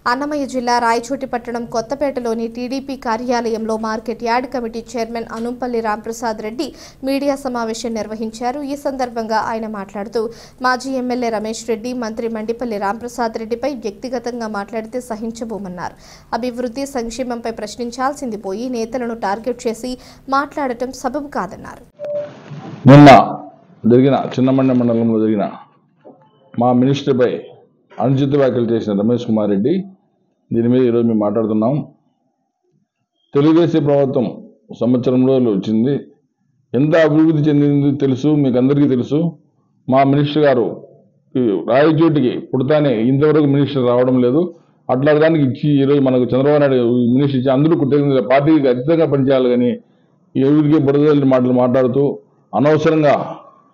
అన్నమయ్య జిల్లా రాయచోటి పట్టణం కొత్తపేటలోని టీడీపీ కార్యాలయంలో market yard committee chairman Anumpalli Ramprasad Reddy media సమావేశం నిర్వహించారు. ఈ సందర్భంగా ఆయన మాట్లాడుతూ మాజీ ఎమ్మెల్యే రమేష్ రెడ్డి, మంత్రి మండిపల్లి రాంప్రసాద్ రెడ్డిపై వ్యక్తిగతంగా మాట్లాడితే సహించబోమన్నారు. అభివృద్ధి సంక్షేమంపై ప్రశ్నించాల్సింది పోయి నేతలను టార్గెట్ చేసి మాట్లాడటం సబబు కాదన్నారు. నిన్న జరిగిన చిన్నమండ మండలంలో జరిగిన మా మినిస్టర్పై అనుచిత వ్యాఖ్యలు చేసిన రమేష్ కుమార్ రెడ్డి దీని మీద ఈరోజు మేము మాట్లాడుతున్నాం. తెలుగుదేశం ప్రభుత్వం సంవత్సరంలో వచ్చింది, ఎంత అభివృద్ధి చెందింది తెలుసు, మీకు అందరికీ తెలుసు. మా మినిస్టర్ గారు రాయచోటికి పుడతానే ఇంతవరకు మినిస్టర్ రావడం లేదు. అట్లా దానికి ఇచ్చి ఈరోజు మనకు చంద్రబాబు నాయుడు మినిస్టర్ ఇచ్చి అందరూ పార్టీకి అతీతంగా పనిచేయాలి కానీ ఎవరికి బురదల్ని మాటలు మాట్లాడుతూ అనవసరంగా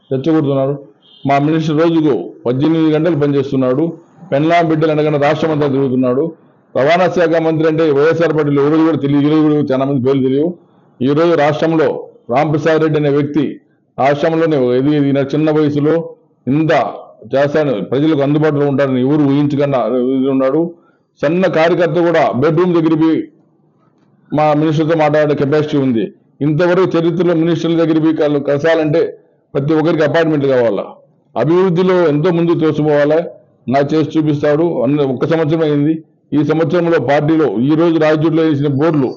రెచ్చగొడుతున్నారు. మా మినిస్టర్ రోజుకు 18 గంటలు పనిచేస్తున్నాడు. పెన్లా బిడ్డలు అనగానే రాష్ట్రం అంతా తిరుగుతున్నాడు. రవాణా శాఖ మంత్రి అంటే వైఎస్ఆర్ పార్టీలో ఎవరు కూడా తెలియదు, ఈరోజు కూడా చాలా మంది పేర్లు తెలియవు. ఈరోజు రాష్ట్రంలో రాంప్రసాద్ రెడ్డి అనే వ్యక్తి రాష్ట్రంలోనే చిన్న వయసులో ఇంత చేస్తాను, ప్రజలకు అందుబాటులో ఉంటారని ఎవరు ఊహించకుండా ఉన్నాడు. సన్న కార్యకర్త కూడా బెడ్రూమ్ దగ్గరికి మా మినిస్టర్తో మాట్లాడే కెపాసిటీ ఉంది. ఇంతవరకు చరిత్రలో మినిస్టర్ల దగ్గరికి కలసాలంటే ప్రతి ఒక్కరికి అపార్ట్మెంట్ కావాలా, అభివృద్ధిలో ఎంతో ముందు తోసిపోవాలా, నా చేసి చూపిస్తాడు. ఒక్క సంవత్సరం అయింది. ఈ సంవత్సరంలో పార్టీలో ఈ రోజు రాయచోటిలో వేసిన బోర్డులు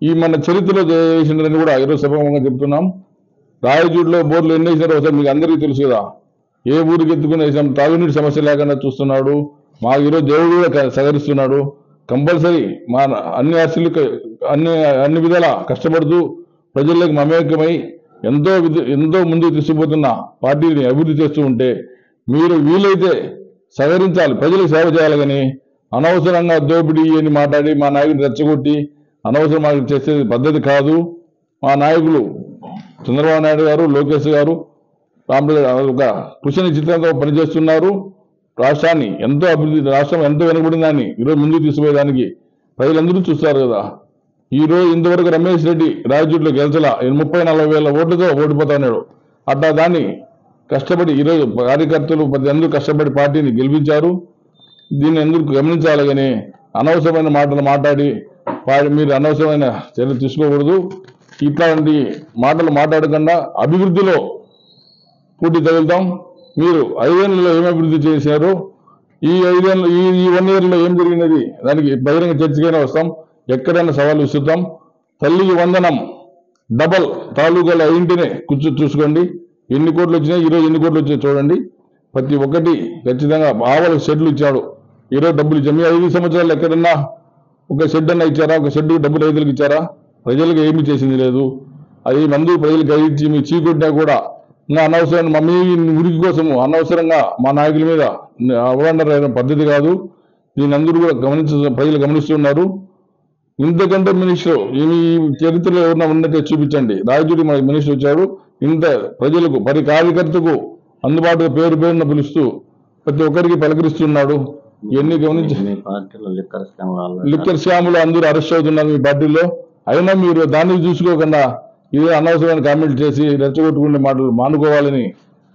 ఈ మన చరిత్రలో చేసినని కూడా ఈరోజు సభంగా చెప్తున్నాం. రాయచోటిలో బోర్డులు ఎన్ని వేసినారో ఒకసారి మీకు అందరికీ తెలుసు కదా. ఏ ఊరికి ఎత్తుకుని వేసాం, తాగునీటి సమస్య లేకుండా చూస్తున్నాడు. మాకు ఈరోజు దేవుడు కూడా సహకరిస్తున్నాడు. కంపల్సరీ మా అన్ని ఆస్తులకు అన్ని విధాలా కష్టపడుతూ ప్రజలకు మమేకమై ఎంతో ముందుకు తీసుకుపోతున్న పార్టీని అభివృద్ధి చేస్తూ ఉంటే మీరు వీలైతే సహకరించాలి, ప్రజలకు సేవ చేయాలి. కానీ అనవసరంగా దోపిడీ అని మాట్లాడి మా నాయకుడిని రెచ్చగొట్టి అనవసరంగా చేసేది పద్ధతి కాదు. మా నాయకులు చంద్రబాబు నాయుడు గారు, లోకేష్ గారు ఒక కృషి చిత్రంతో పనిచేస్తున్నారు. రాష్ట్రాన్ని ఎంతో అభివృద్ధి, రాష్ట్రం ఎంతో వెనుకబడిందని ఈరోజు ముందుకు తీసుకుపోయేదానికి ప్రజలందరూ చూస్తారు కదా. ఈరోజు ఇంతవరకు రమేష్ రెడ్డి రాయచోటిలో గెలిచలా 30-40 వేల ఓట్లతో ఓడిపోతున్నాడు. అట్లా దాన్ని కష్టపడి ఈరోజు కార్యకర్తలు అందరూ కష్టపడి పార్టీని గెలిపించారు. దీన్ని ఎందుకు గమనించాలి కానీ అనవసరమైన మాటలు మాట్లాడి మీరు అనవసరమైన చర్యలు తీసుకోకూడదు. ఇట్లాంటి మాటలు మాట్లాడకుండా అభివృద్ధిలో పూర్తి తగులుతాం. మీరు 5 ఏళ్లలో ఏం అభివృద్ధి చేశారు, ఈ 1 ఇయర్లో ఏం జరిగినది దానికి బహిరంగ చర్చకైనా వస్తాం. ఎక్కడైనా సవాలు విసురుతాం. తల్లికి వందనం డబల్ తాలూకాలు అయింటేనే చూసుకోండి. ఎన్ని కోట్లు వచ్చినాయి, ఈరోజు ఎన్ని కోట్లు వచ్చాయి చూడండి. ప్రతి ఒక్కటి ఖచ్చితంగా ఆవులకు షెడ్లు ఇచ్చాడు. ఈరోజు డబ్బులు ఇచ్చాము. 5 సంవత్సరాలు ఎక్కడన్నా ఒక షెడ్ అన్నా ఇచ్చారా? ఒక షెడ్ డబ్బులు రైతులకు ఇచ్చారా? ప్రజలకు ఏమీ చేసింది లేదు. అది మందు ప్రజలకు గ్రహించి మీ చీకొట్టినా కూడా ఇంకా అనవసరంగా మమ్మీ ఉరికి కోసము అనవసరంగా మా నాయకుల మీద అవగాహన పద్ధతి కాదు. దీన్ని అందరూ కూడా ప్రజలు గమనిస్తున్నారు. ఇంతకంటే మినిస్టర్ ఈ చరిత్రలో ఎవరన్నా ఉన్నట్టే చూపించండి. రాయచోటి మన మినిస్టర్ వచ్చాడు, ఇంత ప్రజలకు ప్రతి కార్యకర్తకు అందుబాటులో పేరున పిలుస్తూ ప్రతి ఒక్కరికి పలకరిస్తున్నాడు. ఇవన్నీ గమనించి లిక్కర్ స్కాములు అందరూ అరెస్ట్ అవుతున్నారు మీ పార్టీలో. అయినా మీరు దాన్ని చూసుకోకుండా ఇదే అనవసరమైన కామెంట్లు చేసి రెచ్చగొట్టుకునే మాటలు మానుకోవాలని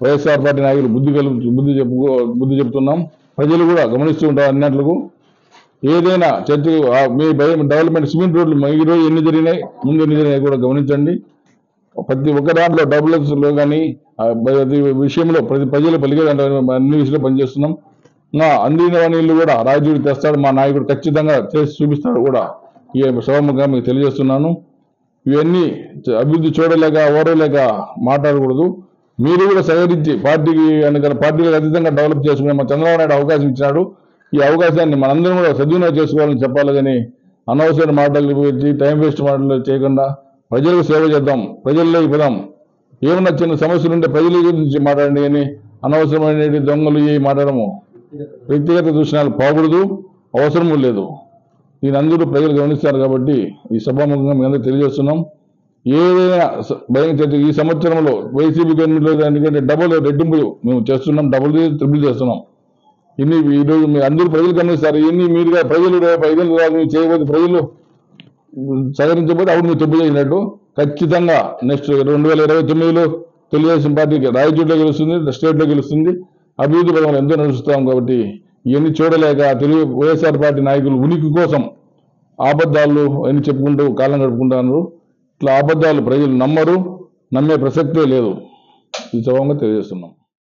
వైఎస్ఆర్ పార్టీ నాయకులు బుద్ధి చెప్తున్నాం. ప్రజలు కూడా గమనిస్తూ ఉంటారు. అన్నట్లకు ఏదైనా చర్చ మీ డెవలప్మెంట్ సిమెంట్ రోడ్లు ఈరోజు ఎన్ని జరిగినాయి, ముందు ఎన్ని జరిగినాయి కూడా గమనించండి. ప్రతి ఒక్క దాంట్లో డెవలప్మెంట్లో కానీ ప్రతి విషయంలో ప్రజలు పలికే అన్ని విషయంలో పనిచేస్తున్నాం. అందిన నీళ్ళు కూడా రాయచోటి తెస్తాడు మా నాయకుడు, ఖచ్చితంగా చేసి చూపిస్తాడు కూడా. ఈ సభముగా మీకు తెలియజేస్తున్నాను. ఇవన్నీ అభివృద్ధి చూడలేక ఓరలేక మాట్లాడకూడదు. మీరు కూడా సహకరించి పార్టీలకు అతీతంగా డెవలప్ చేసుకునే మా చంద్రబాబు నాయుడు అవకాశం ఇచ్చినాడు. ఈ అవకాశాన్ని మనందరం కూడా సద్వినియోగం చేసుకోవాలని చెప్పాలి. కానీ అనవసరమైన మాటలు పెట్టి టైం వేస్ట్ మాటలు చేయకుండా ప్రజలకు సేవ చేద్దాం, ప్రజల్లోకి పోదాం. ఏమన్నా చిన్న సమస్యలు ఉంటే ప్రజల గురించి మాట్లాడండి అని అనవసరమైన దొంగలు మాట్లాడము, వ్యక్తిగత దూషణాలు పోకూడదు, అవసరము లేదు. దీని అందరూ ప్రజలు గమనిస్తారు కాబట్టి ఈ సభాముఖంగా మేము అందరూ తెలియజేస్తున్నాం. ఏదైనా భయం చర్చ ఈ సంవత్సరంలో వైసీపీ గవర్నమెంట్లో దానికంటే డబుల్ రెట్టింపులు మేము చేస్తున్నాం, డబుల్ ట్రిపుల్ చేస్తున్నాం. ఇన్ని ఈరోజు మీరు అందరూ ప్రజలు గమనిస్తారు. ఇన్ని మీరుగా ప్రజలు 5 ఏళ్ళు మీరు చేయబోతే ప్రజలు సహకరించబోతే అప్పుడు మీరు తప్పు చేసినట్టు. ఖచ్చితంగా నెక్స్ట్ 2029లో తెలుగుదేశం పార్టీకి రాయచోటిలో గెలుస్తుంది, స్టేట్లో గెలుస్తుంది. అభివృద్ధి పథకంలో ఎంతో నడుస్తాం కాబట్టి ఇవన్నీ చూడలేక తెలుగు వైఎస్ఆర్ పార్టీ నాయకులు ఉనికి కోసం అబద్ధాలు అని చెప్పుకుంటూ కాలం గడుపుకుంటున్నారు. ఇట్లా అబద్ధాలు ప్రజలు నమ్మరు, నమ్మే ప్రసక్తే లేదు. ఈ సభంగా తెలియజేస్తున్నాం.